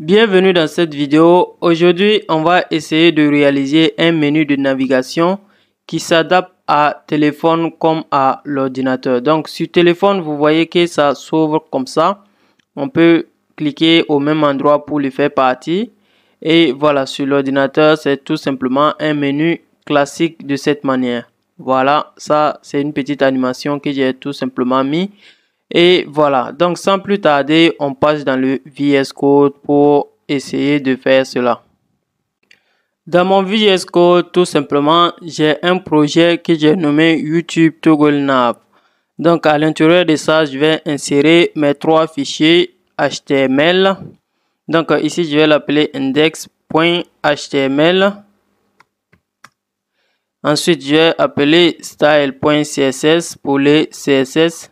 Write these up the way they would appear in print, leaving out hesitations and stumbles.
Bienvenue dans cette vidéo. Aujourd'hui, on va essayer de réaliser un menu de navigation qui s'adapte à téléphone comme à l'ordinateur. Donc sur téléphone, vous voyez que ça s'ouvre comme ça. On peut cliquer au même endroit pour le faire partie. Et voilà, sur l'ordinateur, c'est tout simplement un menu classique de cette manière. Voilà, ça c'est une petite animation que j'ai tout simplement mis. Et voilà, donc sans plus tarder, on passe dans le VS Code pour essayer de faire cela. Dans mon VS Code, tout simplement, j'ai un projet que j'ai nommé YouTube Toggle Nav. Donc à l'intérieur de ça, je vais insérer mes trois fichiers HTML. Donc ici, je vais l'appeler index.html. Ensuite, je vais appeler style.css pour les CSS.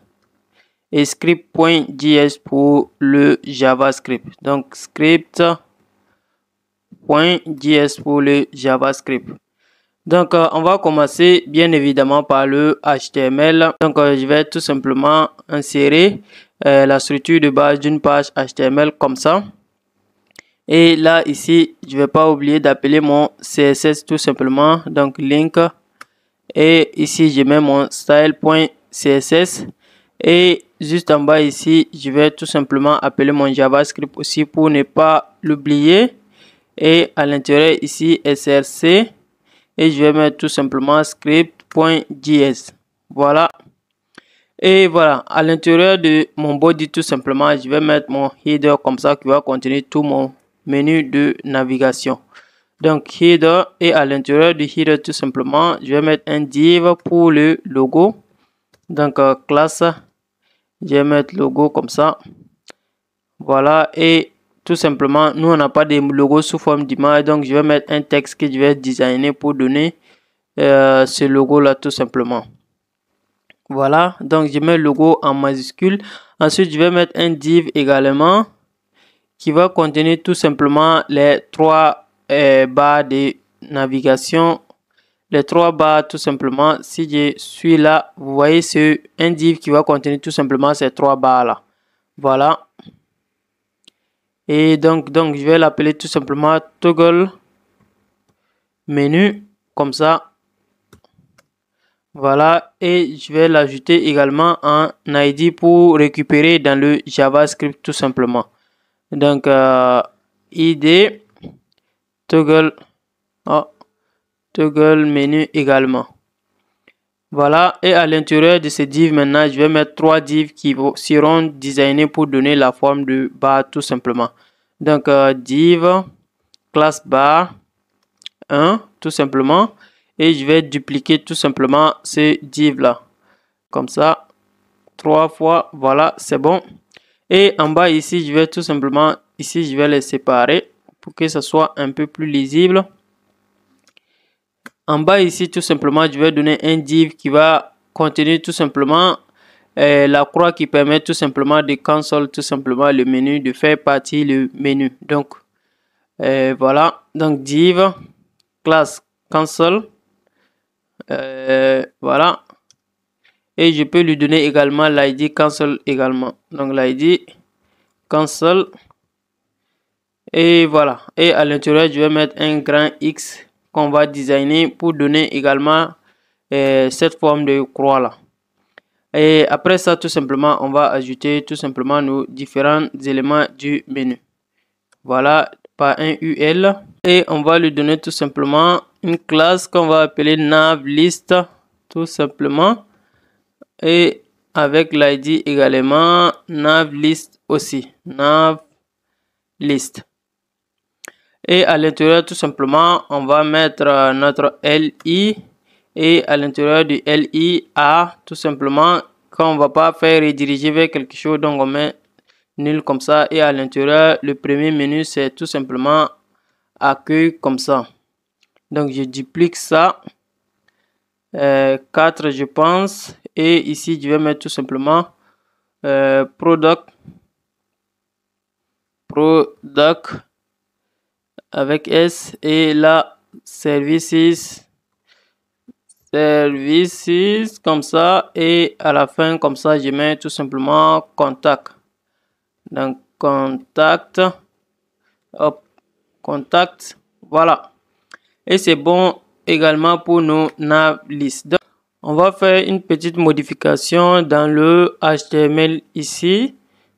Et script.js pour le JavaScript. Donc script.js pour le JavaScript. Donc on va commencer bien évidemment par le HTML. Donc je vais tout simplement insérer la structure de base d'une page HTML comme ça. Et là ici, je vais pas oublier d'appeler mon CSS tout simplement. Donc link. Et ici, je mets mon style.css. Et juste en bas ici, je vais tout simplement appeler mon JavaScript aussi pour ne pas l'oublier. Et à l'intérieur ici, src. Et je vais mettre tout simplement script.js. Voilà. Et voilà, à l'intérieur de mon body tout simplement, je vais mettre mon header comme ça qui va contenir tout mon menu de navigation. Donc header, et à l'intérieur du header tout simplement, je vais mettre un div pour le logo. Donc classe, je vais mettre logo comme ça. Voilà, et tout simplement, nous on n'a pas de logo sous forme d'image, donc je vais mettre un texte que je vais designer pour donner ce logo là tout simplement. Voilà, donc je mets le logo en majuscule. Ensuite, je vais mettre un div également qui va contenir tout simplement les trois barres de navigation. Les trois barres tout simplement, si je suis là, vous voyez c'est un div qui va contenir tout simplement ces trois barres là. Voilà. Et donc je vais l'appeler tout simplement toggle menu comme ça. Voilà, et je vais l'ajouter également en ID pour récupérer dans le JavaScript tout simplement. Donc id toggle menu également. Voilà, et à l'intérieur de ces divs maintenant, je vais mettre trois divs qui seront designés pour donner la forme de barre tout simplement. Donc div classe bar 1 tout simplement, et je vais dupliquer tout simplement ce div là comme ça trois fois. Voilà, c'est bon. Et en bas ici, je vais tout simplement ici, je vais les séparer pour que ce soit un peu plus lisible. En bas ici, tout simplement, je vais donner un div qui va contenir tout simplement la croix qui permet tout simplement de cancel tout simplement le menu, de faire partie le menu. Donc voilà, donc div classe cancel. Voilà, et je peux lui donner également l'id cancel également. Donc l'id cancel, et voilà, et à l'intérieur je vais mettre un grand X qu'on va designer pour donner également cette forme de croix là. Et après ça, tout simplement, on va ajouter tout simplement nos différents éléments du menu. Voilà, par un UL, et on va lui donner tout simplement une classe qu'on va appeler navList tout simplement, et avec l'id également navList aussi, navList. Et à l'intérieur tout simplement, on va mettre notre li, et à l'intérieur du li a tout simplement, quand on va pas faire rediriger vers quelque chose, donc on met nul comme ça, et à l'intérieur le premier menu c'est tout simplement accueil comme ça. Donc je duplique ça 4 je pense, et ici je vais mettre tout simplement product avec S, et là services comme ça, et à la fin comme ça je mets tout simplement contact. Donc contact Hop, contact, voilà. Et c'est bon également pour nos nav list. Donc, on va faire une petite modification dans le HTML ici.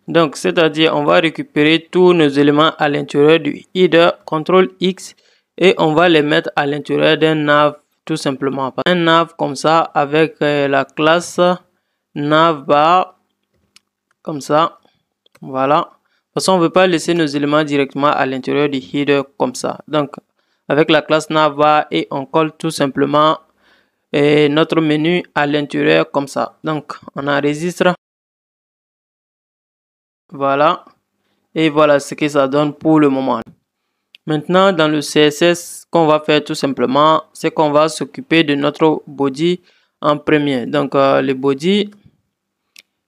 Donc, c'est-à-dire, on va récupérer tous nos éléments à l'intérieur du header, CTRL X, et on va les mettre à l'intérieur d'un nav, tout simplement. Un nav comme ça, avec la classe navbar, comme ça. Voilà. De toute façon, on ne veut pas laisser nos éléments directement à l'intérieur du header comme ça. Donc, avec la classe navbar, et on colle tout simplement notre menu à l'intérieur comme ça. Donc, on enregistre. Voilà. Et voilà ce que ça donne pour le moment. Maintenant, dans le CSS, ce qu'on va faire tout simplement, c'est qu'on va s'occuper de notre body en premier. Donc, le body,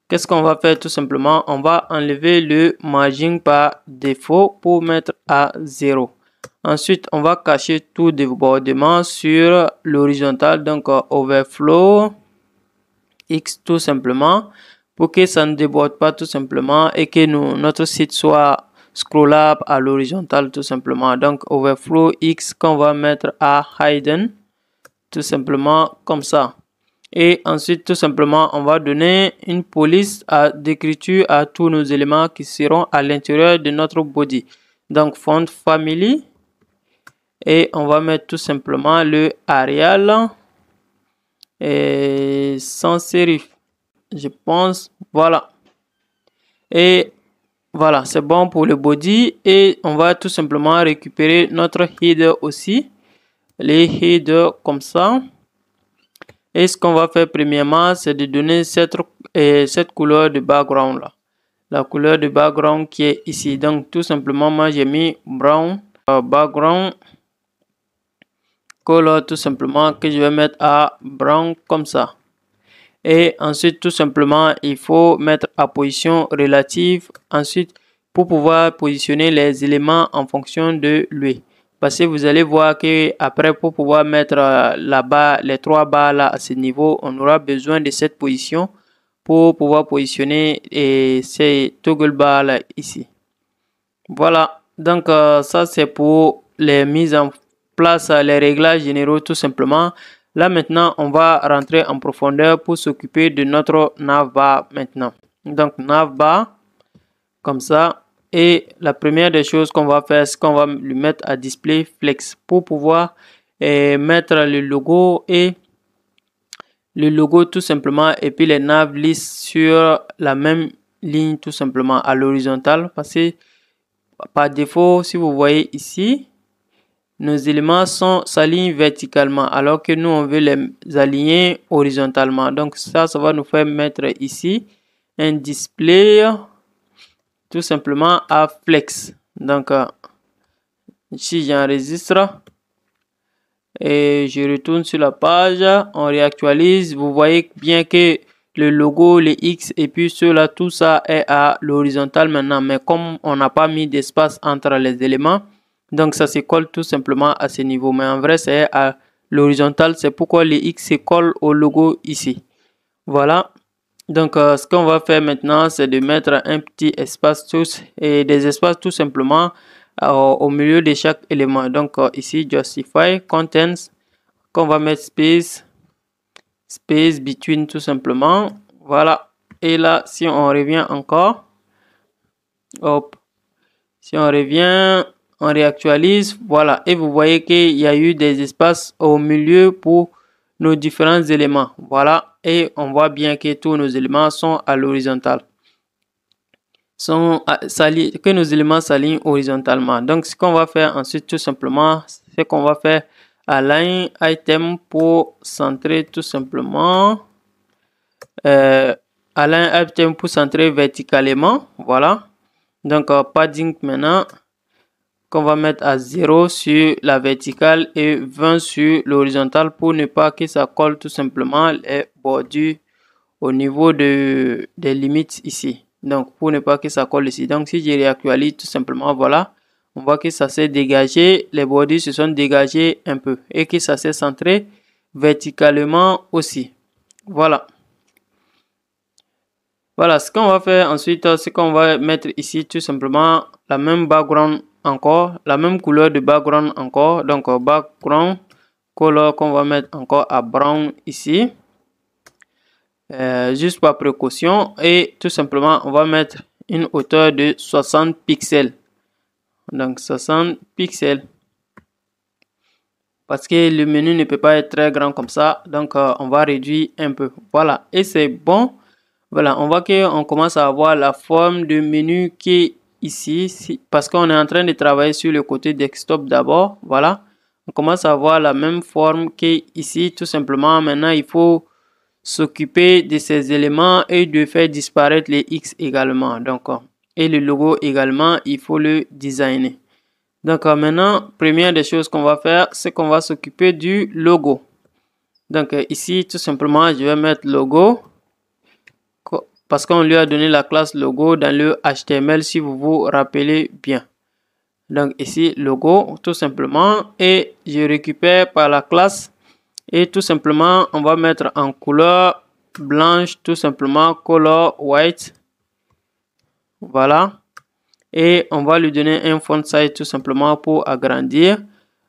qu'est-ce qu'on va faire tout simplement? On va enlever le margin par défaut pour mettre à 0. Ensuite, on va cacher tout débordement sur l'horizontale. Donc, overflow X tout simplement, pour que ça ne déborde pas tout simplement et que notre site soit scrollable à l'horizontale tout simplement. Donc, overflow X qu'on va mettre à hidden tout simplement comme ça. Et ensuite, tout simplement, on va donner une police d'écriture à tous nos éléments qui seront à l'intérieur de notre body. Donc, font family. Et on va mettre tout simplement le Arial et sans serif. Je pense, voilà. Et voilà, c'est bon pour le body. Et on va tout simplement récupérer notre header aussi. Les headers comme ça. Et ce qu'on va faire premièrement, c'est de donner cette couleur de background là. La couleur de background qui est ici. Donc tout simplement, moi j'ai mis brown background color tout simplement que je vais mettre à brown comme ça. Et ensuite tout simplement il faut mettre à position relative ensuite pour pouvoir positionner les éléments en fonction de lui. Parce que vous allez voir que après pour pouvoir mettre la barre, les trois barres là à ce niveau, on aura besoin de cette position pour pouvoir positionner ces toggle bars là ici. Voilà, donc ça c'est pour les mises en place, les réglages généraux tout simplement. Là maintenant on va rentrer en profondeur pour s'occuper de notre navbar maintenant. Donc navbar comme ça. Et la première des choses qu'on va faire, c'est qu'on va lui mettre à display flex pour pouvoir mettre le logo et tout simplement et puis les nav list sur la même ligne tout simplement à l'horizontale parce que par défaut, si vous voyez ici, nos éléments s'alignent verticalement alors que nous on veut les aligner horizontalement. Donc ça va nous faire mettre ici un display tout simplement à flex. Donc ici j'enregistre et je retourne sur la page, on réactualise. Vous voyez bien que le logo, les X et puis cela, tout ça est à l'horizontale maintenant. Mais comme on n'a pas mis d'espace entre les éléments, donc ça se colle tout simplement à ce niveau. Mais en vrai, c'est à l'horizontale. C'est pourquoi les X se collent au logo ici. Voilà. Donc, ce qu'on va faire maintenant, c'est de mettre un petit espace tous et des espaces tout simplement au milieu de chaque élément. Donc, ici, justify, contents, qu'on va mettre space between tout simplement. Voilà. Et là, si on revient encore, hop, si on revient, on réactualise, voilà. Et vous voyez qu'il y a eu des espaces au milieu pour nos différents éléments. Voilà. Et on voit bien que tous nos éléments sont à l'horizontale. Que nos éléments s'alignent horizontalement. Donc, ce qu'on va faire ensuite, tout simplement, c'est qu'on va faire align item pour centrer tout simplement. Align item pour centrer verticalement. Voilà. Donc, padding maintenant, qu'on va mettre à 0 sur la verticale et 20 sur l'horizontale pour ne pas que ça colle tout simplement les bordures au niveau des limites ici. Donc, pour ne pas que ça colle ici. Donc, si je réactualise tout simplement, voilà, on voit que ça s'est dégagé, les bordures se sont dégagées un peu et que ça s'est centré verticalement aussi. Voilà. Voilà, ce qu'on va faire ensuite, c'est qu'on va mettre ici tout simplement la même background encore, la même couleur de background encore. Donc background color qu'on va mettre encore à brown ici. Juste par précaution, et tout simplement on va mettre une hauteur de 60 pixels. Donc 60 pixels. Parce que le menu ne peut pas être très grand comme ça. Donc on va réduire un peu. Voilà. Et c'est bon. Voilà. On voit qu'on commence à avoir la forme de menu qui est ici. Parce qu'on est en train de travailler sur le côté desktop d'abord. Voilà. On commence à avoir la même forme qui est ici. Tout simplement. Maintenant, il faut s'occuper de ces éléments et de faire disparaître les X également. Donc, et le logo également, il faut le designer. Donc maintenant, première des choses qu'on va faire, c'est qu'on va s'occuper du logo. Donc ici, tout simplement, je vais mettre logo parce qu'on lui a donné la classe logo dans le HTML, si vous vous rappelez bien. Donc ici, logo, tout simplement, et je récupère par la classe et tout simplement, on va mettre en couleur blanche, tout simplement, color white. Voilà. Et on va lui donner un font size tout simplement pour agrandir.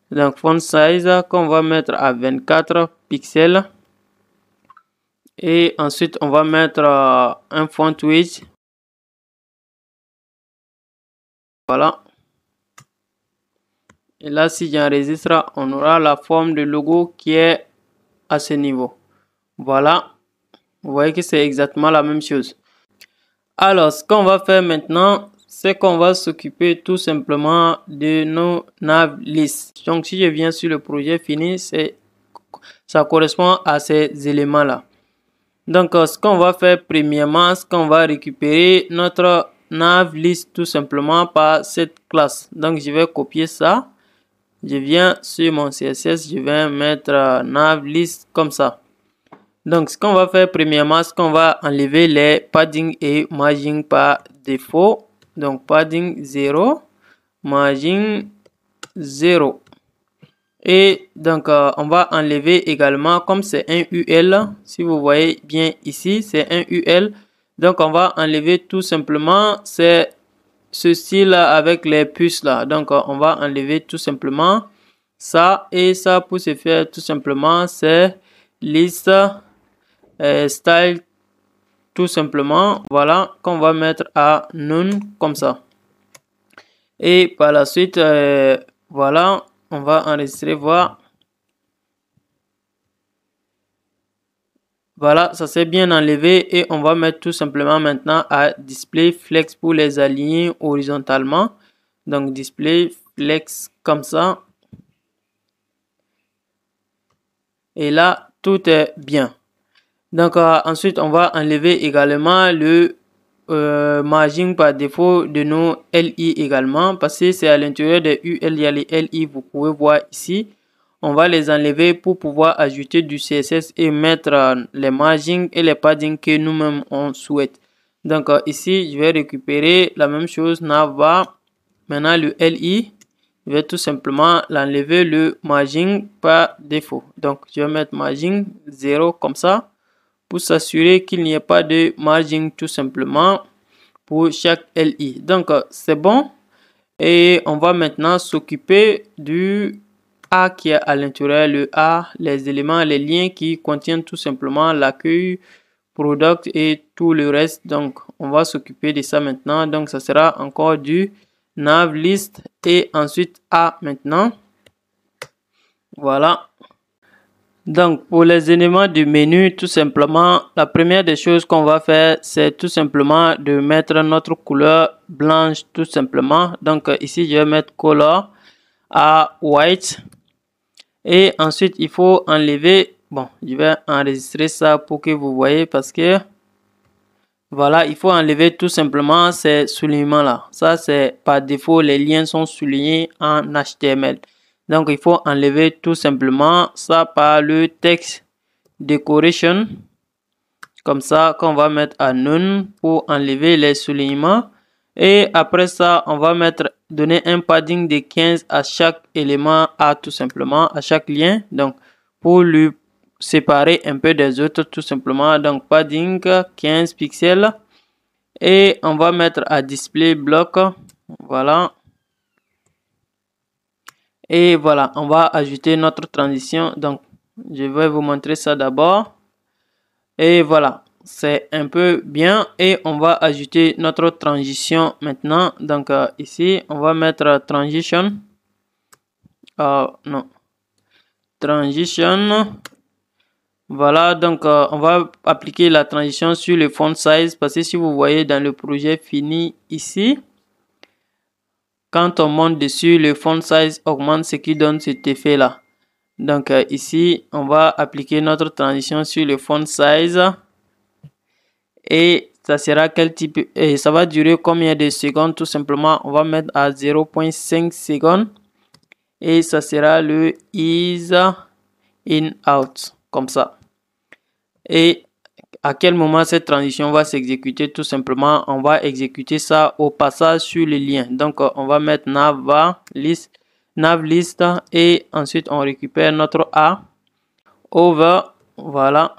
Donc font size qu'on va mettre à 24 pixels. Et ensuite on va mettre un font width. Voilà. Et là si j'enregistre, on aura la forme de logo qui est à ce niveau. Voilà. Vous voyez que c'est exactement la même chose. Alors ce qu'on va faire maintenant, c'est qu'on va s'occuper tout simplement de nos nav list. Donc si je viens sur le projet fini, ça correspond à ces éléments là. Donc ce qu'on va faire premièrement, c'est qu'on va récupérer notre nav list tout simplement par cette classe. Donc je vais copier ça, je viens sur mon CSS, je vais mettre nav list comme ça. Donc ce qu'on va faire premièrement, c'est qu'on va enlever les padding et margin par défaut. Donc padding 0, margin 0. Et donc on va enlever également, comme c'est un UL, si vous voyez bien ici, c'est un UL. Donc on va enlever tout simplement ce style avec les puces là. Donc on va enlever tout simplement ça, et ça pour se faire tout simplement c'est list style tout simplement, voilà, qu'on va mettre à none comme ça. Et par la suite, voilà, on va enregistrer, voir. Voilà, ça s'est bien enlevé, et on va mettre tout simplement maintenant à display flex pour les aligner horizontalement. Donc display flex comme ça. Et là, tout est bien. Donc ensuite, on va enlever également le margin par défaut de nos LI également, parce que c'est à l'intérieur des UL, il y a les LI, vous pouvez voir ici. On va les enlever pour pouvoir ajouter du CSS et mettre les margins et les paddings que nous-mêmes on souhaite. Donc ici, je vais récupérer la même chose, navbar. Maintenant le LI, je vais tout simplement l'enlever le margin par défaut. Donc je vais mettre margin 0 comme ça, pour s'assurer qu'il n'y ait pas de margin tout simplement pour chaque LI. Donc c'est bon, et on va maintenant s'occuper du A qui est à l'intérieur, le A, les éléments, les liens qui contiennent tout simplement l'accueil, product et tout le reste. Donc on va s'occuper de ça maintenant. Donc ça sera encore du nav list et ensuite A maintenant. Voilà. Donc pour les éléments du menu, tout simplement, la première des choses qu'on va faire, c'est tout simplement de mettre notre couleur blanche tout simplement. Donc ici je vais mettre color à white, et ensuite il faut enlever, bon, je vais enregistrer ça pour que vous voyez, parce que voilà, il faut enlever tout simplement ces soulignements là. Ça c'est par défaut, les liens sont soulignés en HTML. Donc il faut enlever tout simplement ça par le text decoration, comme ça, qu'on va mettre à none pour enlever les soulignements. Et après ça, on va donner un padding de 15 à chaque élément A tout simplement, à chaque lien. Donc pour lui séparer un peu des autres tout simplement. Donc padding 15 pixels. Et on va mettre à display block. Voilà. Et voilà, on va ajouter notre transition. Donc, je vais vous montrer ça d'abord. Et voilà, c'est un peu bien. Et on va ajouter notre transition maintenant. Donc, ici, on va mettre transition. Non. Transition. Voilà, donc on va appliquer la transition sur le font size. Parce que si vous voyez dans le projet fini ici, quand on monte dessus, le font size augmente, ce qui donne cet effet là. Donc ici, on va appliquer notre transition sur le font size. Et ça sera quel type, et ça va durer combien de secondes? Tout simplement, on va mettre à 0.5 secondes. Et ça sera le is in out, comme ça. Et à quel moment cette transition va s'exécuter? Tout simplement, on va exécuter ça au passage sur le lien. Donc, on va mettre nav list et ensuite on récupère notre A over, voilà.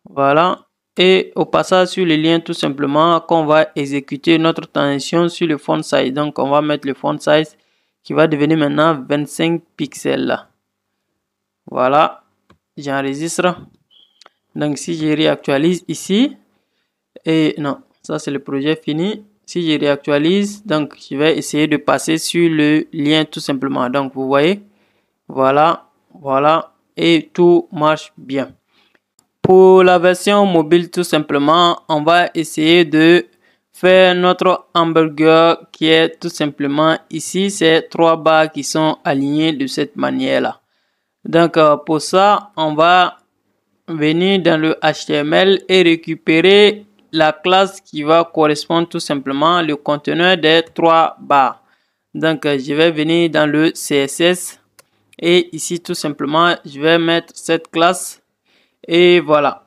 Voilà. Et au passage sur le lien, tout simplement, qu'on va exécuter notre transition sur le font size. Donc, on va mettre le font size qui va devenir maintenant 25 pixels. Voilà. J'enregistre. Donc, si je réactualise ici, et non, ça c'est le projet fini. Si je réactualise, donc je vais essayer de passer sur le lien tout simplement. Donc, vous voyez, voilà, voilà, et tout marche bien. Pour la version mobile, tout simplement, on va essayer de faire notre hamburger qui est tout simplement ici, c'est 3 barres qui sont alignées de cette manière-là. Donc, pour ça, on va venir dans le HTML et récupérer la classe qui va correspondre tout simplement le conteneur des 3 barres. Donc, je vais venir dans le CSS et ici, tout simplement, je vais mettre cette classe. Et voilà.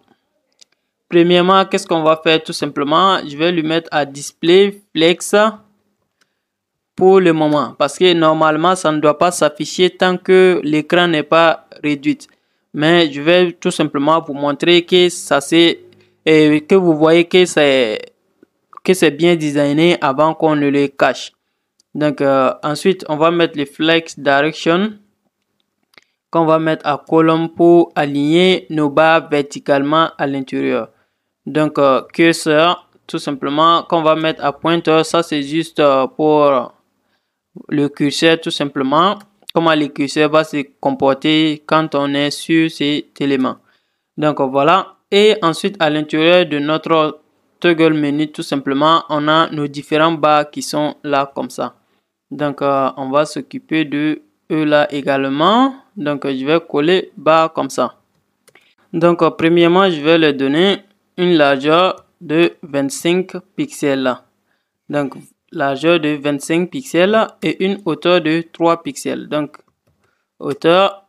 Premièrement, qu'est-ce qu'on va faire? Tout simplement, je vais lui mettre à display flex pour le moment. Parce que normalement, ça ne doit pas s'afficher tant que l'écran n'est pas réduit. Mais je vais tout simplement vous montrer que ça c'est que vous voyez que c'est bien designé avant qu'on ne le cache. Donc ensuite, on va mettre le flex direction qu'on va mettre à colonne pour aligner nos barres verticalement à l'intérieur. Donc, curseur, tout simplement, qu'on va mettre à pointeur, ça c'est juste pour le curseur, tout simplement. Comment le curseur va se comporter quand on est sur cet élément. Donc, voilà. Et ensuite, à l'intérieur de notre toggle menu, tout simplement, on a nos différents barres qui sont là comme ça. Donc, on va s'occuper de eux là également. Donc, je vais coller barre comme ça. Donc, premièrement, je vais leur donner une largeur de 25 pixels. Donc, largeur de 25 pixels et une hauteur de 3 pixels. Donc, hauteur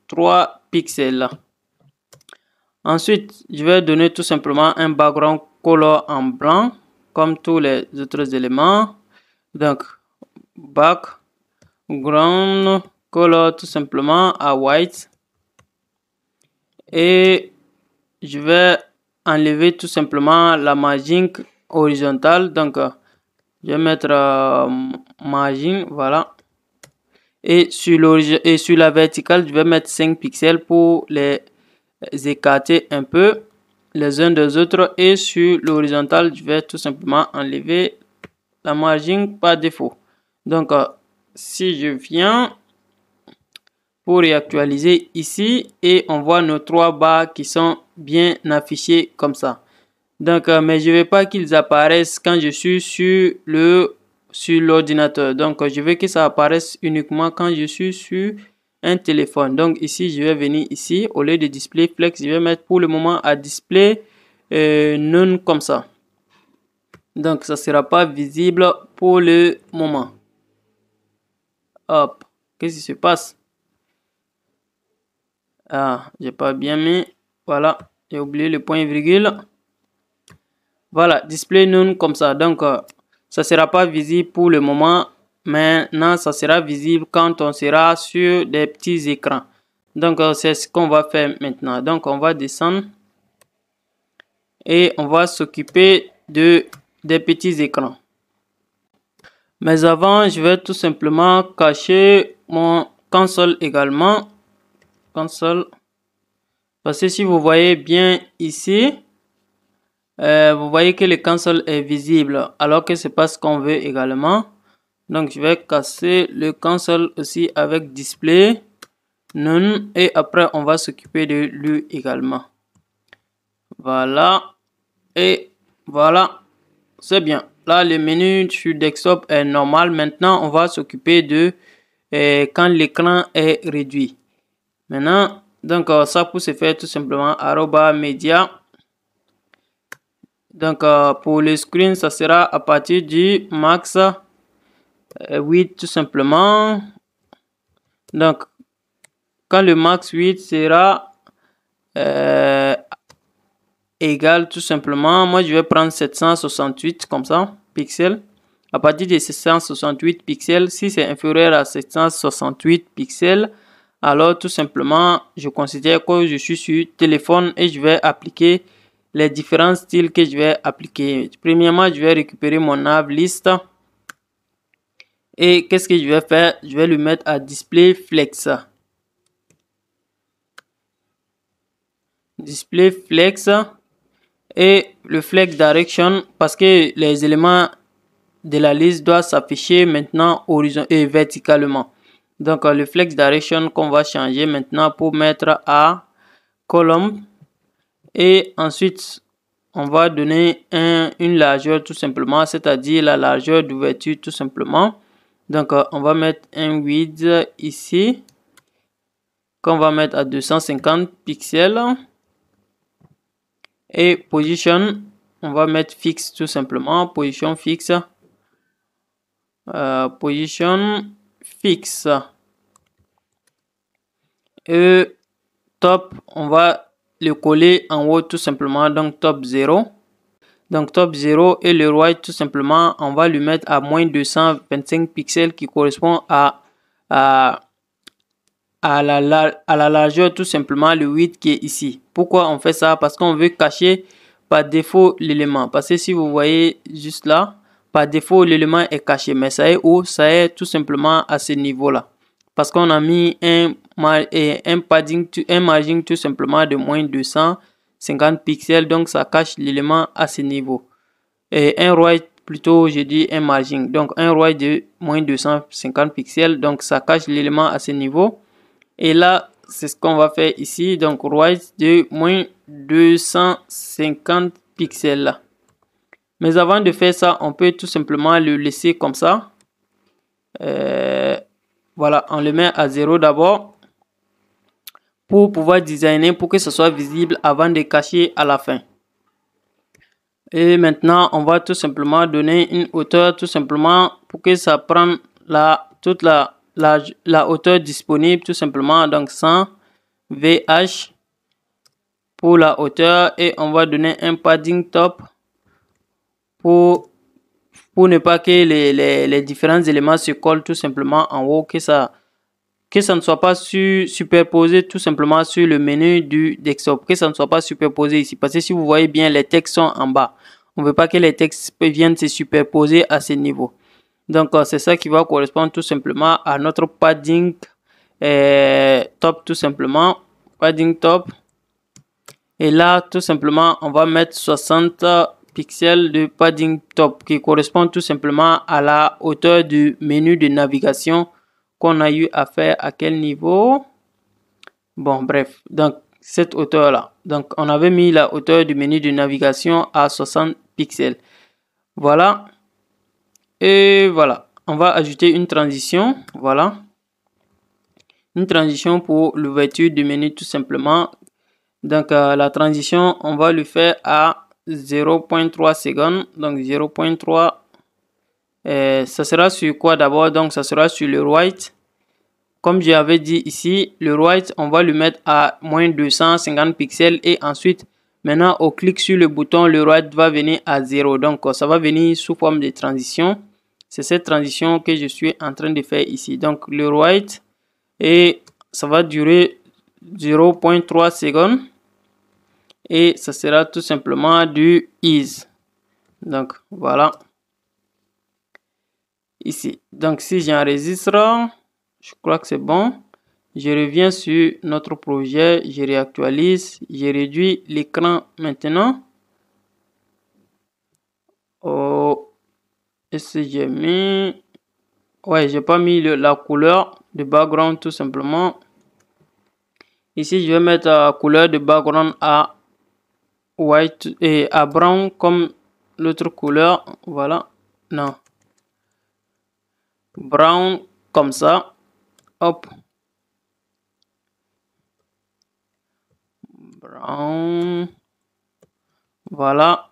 3 pixels. Ensuite, je vais donner tout simplement un background color en blanc, comme tous les autres éléments. Donc, background color tout simplement à white. Et je vais enlever tout simplement la margin horizontale. Donc, je vais mettre margin, voilà. Et sur la verticale, je vais mettre 5 pixels pour les écarter un peu les uns des autres. Et sur l'horizontale, je vais tout simplement enlever la margin par défaut. Donc, si je viens pour réactualiser ici et on voit nos 3 barres qui sont bien affichées comme ça. Donc, mais je ne veux pas qu'ils apparaissent quand je suis sur l'ordinateur. Donc, je veux que ça apparaisse uniquement quand je suis sur un téléphone. Donc, ici, je vais venir ici. Au lieu de display flex, je vais mettre pour le moment à display none comme ça. Donc, ça ne sera pas visible pour le moment. Hop. Qu'est-ce qui se passe? Ah, j'ai pas bien mis. Voilà. J'ai oublié le point virgule. Voilà, display none comme ça. Donc, ça sera pas visible pour le moment. Maintenant, ça sera visible quand on sera sur des petits écrans. Donc, c'est ce qu'on va faire maintenant. Donc, on va descendre. Et on va s'occuper de des petits écrans. Mais avant, je vais tout simplement cacher mon console également. Console. Parce que si vous voyez bien ici, vous voyez que le console est visible, alors que c'est pas ce qu'on veut également. Donc je vais casser le console aussi avec display none et après on va s'occuper de lui également. Voilà et voilà, c'est bien. Là le menu sur desktop est normal. Maintenant on va s'occuper de quand l'écran est réduit. Maintenant donc ça pour se faire tout simplement @media. Donc pour le screen ça sera à partir du max 8 tout simplement. Donc quand le max 8 sera égal tout simplement, moi je vais prendre 768 comme ça pixels. À partir de 768 pixels, si c'est inférieur à 768 pixels, alors tout simplement je considère que je suis sur téléphone et je vais appliquer les différents styles que je vais appliquer. Premièrement, je vais récupérer mon nav list. Et qu'est-ce que je vais faire? Je vais le mettre à display flex. Display flex et le flex direction parce que les éléments de la liste doivent s'afficher maintenant horizontalement et verticalement. Donc le flex direction qu'on va changer maintenant pour mettre à column et ensuite on va donner une largeur tout simplement, c'est-à-dire la largeur d'ouverture tout simplement. Donc on va mettre un width ici qu'on va mettre à 250 pixels et position on va mettre fixe tout simplement, position fixe, position fixe et top on va le coller en haut tout simplement, donc top 0. Donc top 0 et le right tout simplement on va lui mettre à moins 225 pixels qui correspond à la largeur tout simplement le 8 qui est ici. Pourquoi on fait ça? Parce qu'on veut cacher par défaut l'élément. Parce que si vous voyez juste là, par défaut l'élément est caché. Mais ça est où? Ça est tout simplement à ce niveau là. Parce qu'on a mis un margin tout simplement de moins 250 pixels. Donc ça cache l'élément à ce niveau. Et un right plutôt je dis un margin. Donc un right de moins 250 pixels. Donc ça cache l'élément à ce niveau. Et là, c'est ce qu'on va faire ici. Donc, right de moins 250 pixels. Mais avant de faire ça, on peut tout simplement le laisser comme ça. Voilà, on le met à 0 d'abord. Pour pouvoir designer, pour que ce soit visible avant de cacher à la fin. Et maintenant, on va tout simplement donner une hauteur tout simplement pour que ça prenne toute la hauteur disponible tout simplement, donc 100 VH pour la hauteur et on va donner un padding top pour ne pas que les différents éléments se collent tout simplement en haut, que ça ne soit pas superposé tout simplement sur le menu du desktop, que ça ne soit pas superposé ici parce que si vous voyez bien les textes sont en bas, on ne veut pas que les textes viennent se superposer à ce niveau. Donc c'est ça qui va correspondre tout simplement à notre padding top tout simplement, padding top. Et là tout simplement on va mettre 60 pixels de padding top qui correspond tout simplement à la hauteur du menu de navigation qu'on a eu à faire à quel niveau. Bon bref, donc cette hauteur là. Donc on avait mis la hauteur du menu de navigation à 60 pixels. Voilà. Et voilà, on va ajouter une transition, voilà. Une transition pour l'ouverture du menu tout simplement. Donc la transition, on va le faire à 0.3 secondes. Donc 0.3, ça sera sur quoi d'abord? Donc ça sera sur le right. Comme j'avais dit ici, le right, on va le mettre à moins 250 pixels et ensuite, maintenant, au clic sur le bouton, le right va venir à 0. Donc ça va venir sous forme de transition. C'est cette transition que je suis en train de faire ici. Donc le right et ça va durer 0.3 secondes et ça sera tout simplement du is. Donc voilà. Ici. Donc si j'enregistre, je crois que c'est bon. Je reviens sur notre projet, je réactualise, je réduis l'écran maintenant. Oh, est-ce que j'ai mis... Ouais, j'ai pas mis la couleur de background tout simplement. Ici, je vais mettre la couleur de background à white et à brown comme l'autre couleur. Voilà. Non. Brown comme ça. Hop. Brown. Voilà.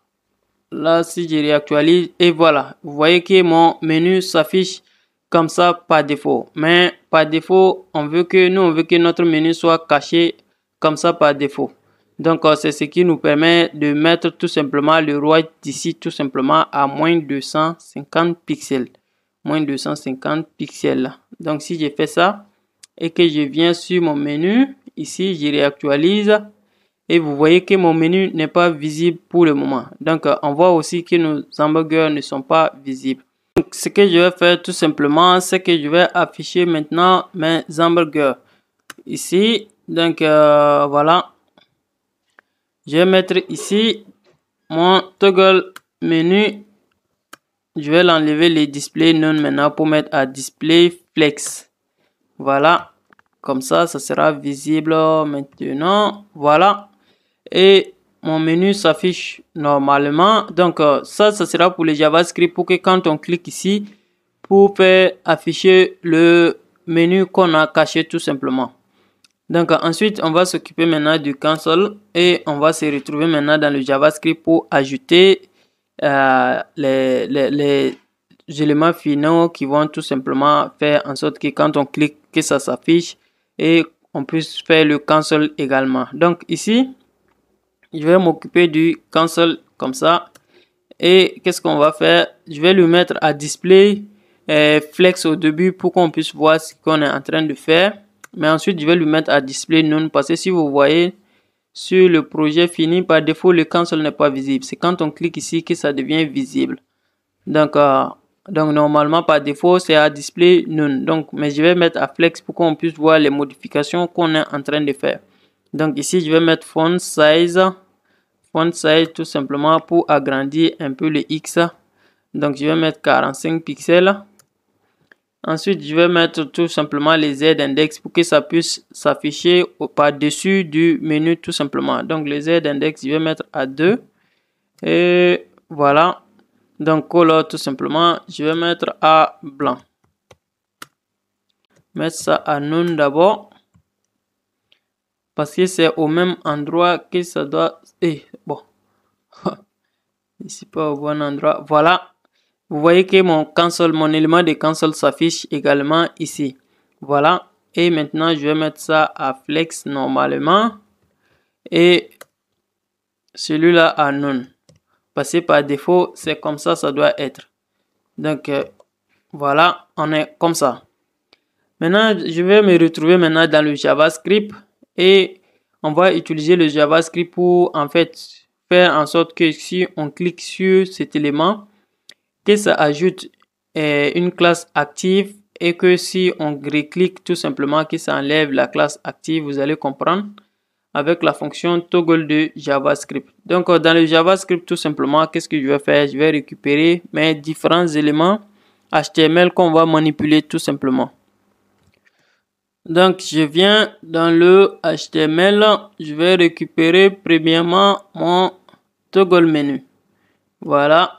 Là, si je réactualise, et voilà. Vous voyez que mon menu s'affiche comme ça par défaut. Mais par défaut, on veut que notre menu soit caché comme ça par défaut. Donc, c'est ce qui nous permet de mettre tout simplement le white d'ici tout simplement à moins 250 pixels. Moins 250 pixels. Donc, si je fais ça et que je viens sur mon menu, ici, je réactualise. Et vous voyez que mon menu n'est pas visible pour le moment. Donc, on voit aussi que nos hamburgers ne sont pas visibles. Donc, ce que je vais faire tout simplement, c'est que je vais afficher maintenant mes hamburgers. Ici, donc voilà. Je vais mettre ici mon toggle menu. Je vais l'enlever les display none maintenant pour mettre à display flex. Voilà. Comme ça sera visible maintenant. Voilà. Et mon menu s'affiche normalement. Donc ça sera pour le JavaScript pour que quand on clique ici pour faire afficher le menu qu'on a caché tout simplement. Donc ensuite on va s'occuper maintenant du console et on va se retrouver maintenant dans le JavaScript pour ajouter les éléments finaux qui vont tout simplement faire en sorte que quand on clique que ça s'affiche et on puisse faire le console également. Donc ici je vais m'occuper du console comme ça. Et qu'est-ce qu'on va faire? Je vais le mettre à display flex au début pour qu'on puisse voir ce qu'on est en train de faire. Mais ensuite, je vais le mettre à display none parce que si vous voyez sur le projet fini, par défaut, le console n'est pas visible. C'est quand on clique ici que ça devient visible. Donc normalement, par défaut, c'est à display none. Donc, mais je vais mettre à flex pour qu'on puisse voir les modifications qu'on est en train de faire. Donc ici, je vais mettre font size tout simplement pour agrandir un peu le X. Donc je vais mettre 45 pixels. Ensuite je vais mettre tout simplement les z-index pour que ça puisse s'afficher par-dessus du menu tout simplement. Donc les z-index je vais mettre à 2. Et voilà. Donc color tout simplement je vais mettre à blanc. Mettre ça à none d'abord. Parce que c'est au même endroit que ça doit... bon. Ici pas au bon endroit. Voilà. Vous voyez que mon élément de console s'affiche également ici. Voilà. Et maintenant, je vais mettre ça à flex normalement. Et celui-là à none. Parce que par défaut, c'est comme ça doit être. Donc, voilà. On est comme ça. Maintenant, je vais me retrouver maintenant dans le JavaScript. Et on va utiliser le JavaScript pour, en fait, faire en sorte que si on clique sur cet élément, que ça ajoute une classe active et que si on reclique tout simplement que ça enlève la classe active, vous allez comprendre avec la fonction toggle de JavaScript. Donc dans le JavaScript tout simplement, qu'est-ce que je vais faire? Je vais récupérer mes différents éléments HTML qu'on va manipuler tout simplement. Donc je viens dans le HTML, je vais récupérer premièrement mon toggle menu. Voilà.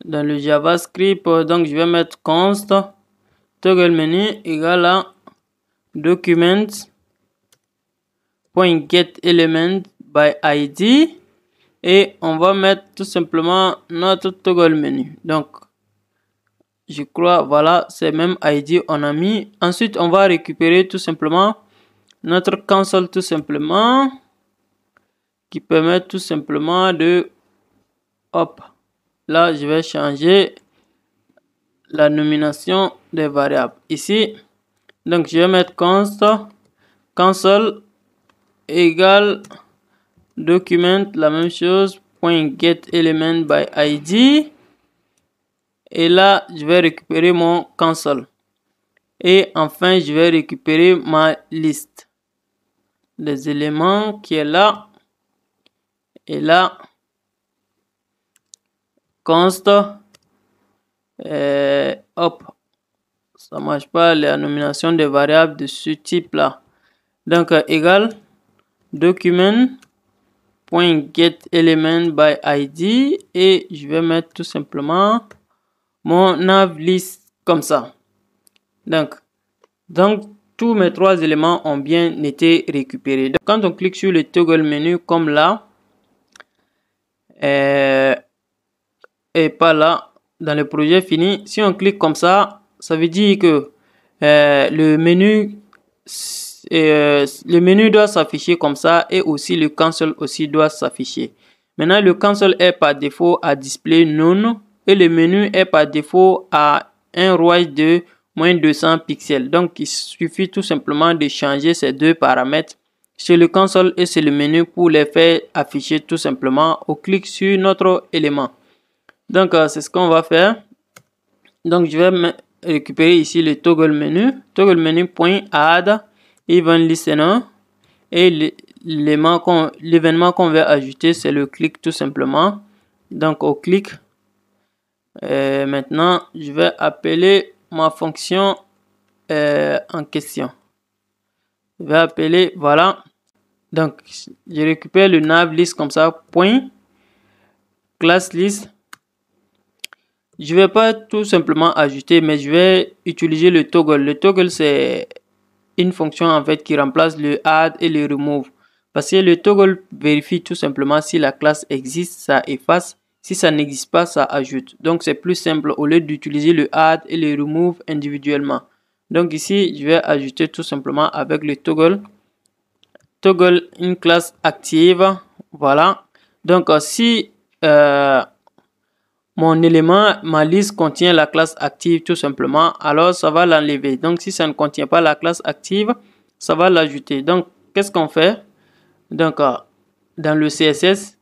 Dans le JavaScript, donc je vais mettre const toggle menu égale à document.getElement by id et on va mettre tout simplement notre toggle menu. Donc je crois voilà, c'est même id on a mis. Ensuite on va récupérer tout simplement notre console tout simplement qui permet tout simplement de hop. Là, je vais changer la nomination des variables. Ici, donc je vais mettre const console égale document, la même chose, .getElementById. Et là, je vais récupérer mon cancel. Et enfin, je vais récupérer ma liste des éléments qui est là. Et là, const, hop, ça marche pas, la nomination des variables de ce type là. Donc, égal document.getElementById et je vais mettre tout simplement mon navList comme ça. Donc, tous mes trois éléments ont bien été récupérés. Donc, quand on clique sur le toggle menu comme là, et pas là, dans le projet fini, si on clique comme ça veut dire que le menu doit s'afficher comme ça et aussi le cancel aussi doit s'afficher. Maintenant, le cancel est par défaut à display none et le menu est par défaut à un ROI de moins 200 pixels. Donc, il suffit tout simplement de changer ces deux paramètres sur le console et sur le menu pour les faire afficher tout simplement au clic sur notre élément. Donc, c'est ce qu'on va faire. Donc, je vais récupérer ici le toggle menu.add event listener et l'événement qu'on va ajouter, c'est le clic tout simplement. Donc, au clic, maintenant, je vais appeler ma fonction en question. Je vais appeler, voilà. Donc, je récupère le navList comme ça, point, classList. Je vais pas tout simplement ajouter, mais je vais utiliser le toggle. Le toggle, c'est une fonction en fait qui remplace le add et le remove. Parce que le toggle vérifie tout simplement si la classe existe, ça efface. Si ça n'existe pas, ça ajoute. Donc, c'est plus simple au lieu d'utiliser le add et le remove individuellement. Donc, ici, je vais ajouter tout simplement avec le toggle. Toggle une classe active. Voilà. Donc, si mon élément, ma liste contient la classe active tout simplement, alors ça va l'enlever. Donc, si ça ne contient pas la classe active, ça va l'ajouter. Donc, qu'est-ce qu'on fait? Donc, dans le CSS,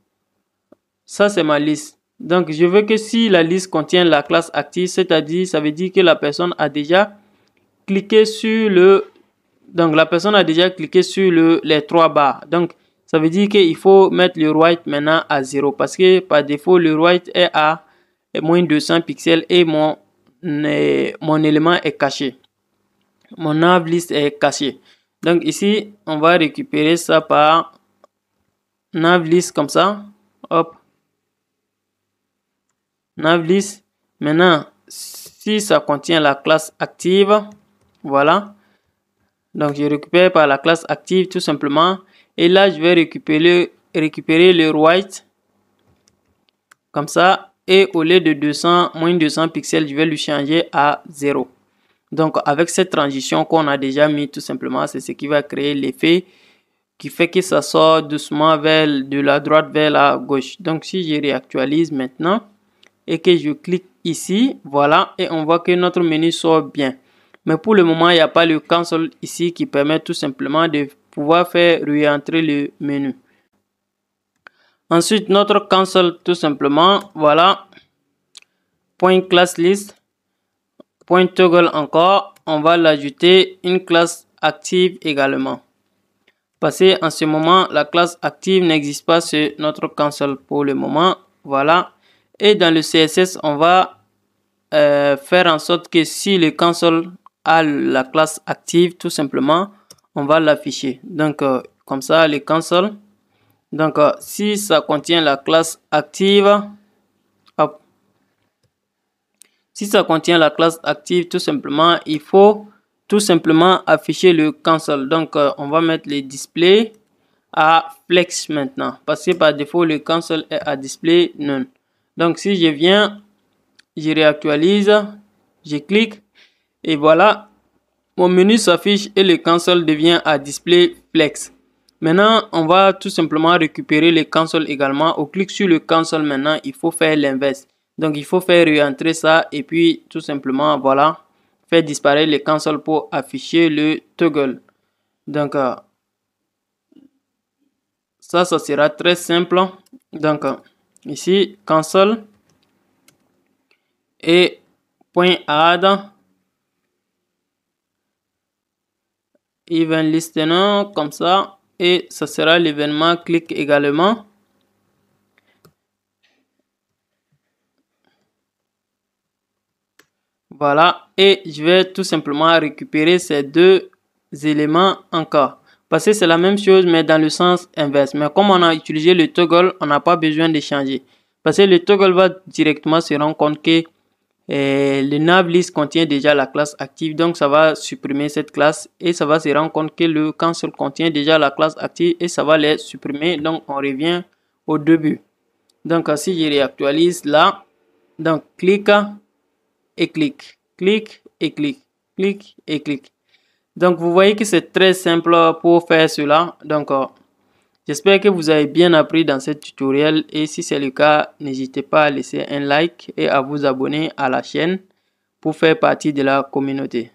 ça c'est ma liste. Donc, je veux que si la liste contient la classe active, c'est-à-dire, ça veut dire que la personne a déjà cliqué sur les trois barres. Donc, ça veut dire qu'il faut mettre le write maintenant à 0 parce que par défaut, le write est à moins 200 pixels et mon élément est caché. Mon navList est caché. Donc, ici, on va récupérer ça par navList comme ça. Hop. NavList. Maintenant, si ça contient la classe active, voilà. Donc, je récupère par la classe active tout simplement. Et là, je vais récupérer le write comme ça. Et au lieu de moins 200 pixels, je vais le changer à 0. Donc, avec cette transition qu'on a déjà mis tout simplement, c'est ce qui va créer l'effet qui fait que ça sort doucement de la droite vers la gauche. Donc, si je réactualise maintenant et que je clique ici, voilà, et on voit que notre menu sort bien. Mais pour le moment, il n'y a pas le cancel ici qui permet tout simplement de pouvoir faire réentrer le menu. Ensuite, notre cancel tout simplement, voilà, point classList, point toggle encore, on va l'ajouter une classe active également. Parce qu'en ce moment, la classe active n'existe pas sur notre cancel pour le moment, voilà. Et dans le CSS, on va faire en sorte que si le cancel a la classe active, tout simplement, on va l'afficher. Donc, comme ça, le cancel. Donc, si ça contient la classe active, hop. Si ça contient la classe active, tout simplement, il faut tout simplement afficher le cancel. Donc, on va mettre le display à flex maintenant. Parce que par défaut, le cancel est à display none. Donc, si je viens, je réactualise, je clique et voilà, mon menu s'affiche et le cancel devient à display flex. Maintenant, on va tout simplement récupérer le cancel également. Au clic sur le cancel maintenant, il faut faire l'inverse. Donc, il faut faire réentrer ça et puis tout simplement, voilà, faire disparaître le cancel pour afficher le toggle. Donc, ça sera très simple. Donc, ici cancel et .add event listener comme ça, et ça sera l'événement click également. Voilà, et je vais tout simplement récupérer ces deux éléments encore. Parce que c'est la même chose mais dans le sens inverse. Mais comme on a utilisé le toggle, on n'a pas besoin de changer. Parce que le toggle va directement se rendre compte que le nav list contient déjà la classe active. Donc ça va supprimer cette classe et ça va se rendre compte que le cancel contient déjà la classe active et ça va les supprimer. Donc on revient au début. Donc si je réactualise là, donc clique et clique, clique et clique, clique et clique. Donc vous voyez que c'est très simple pour faire cela. Donc j'espère que vous avez bien appris dans ce tutoriel et si c'est le cas, n'hésitez pas à laisser un like et à vous abonner à la chaîne pour faire partie de la communauté.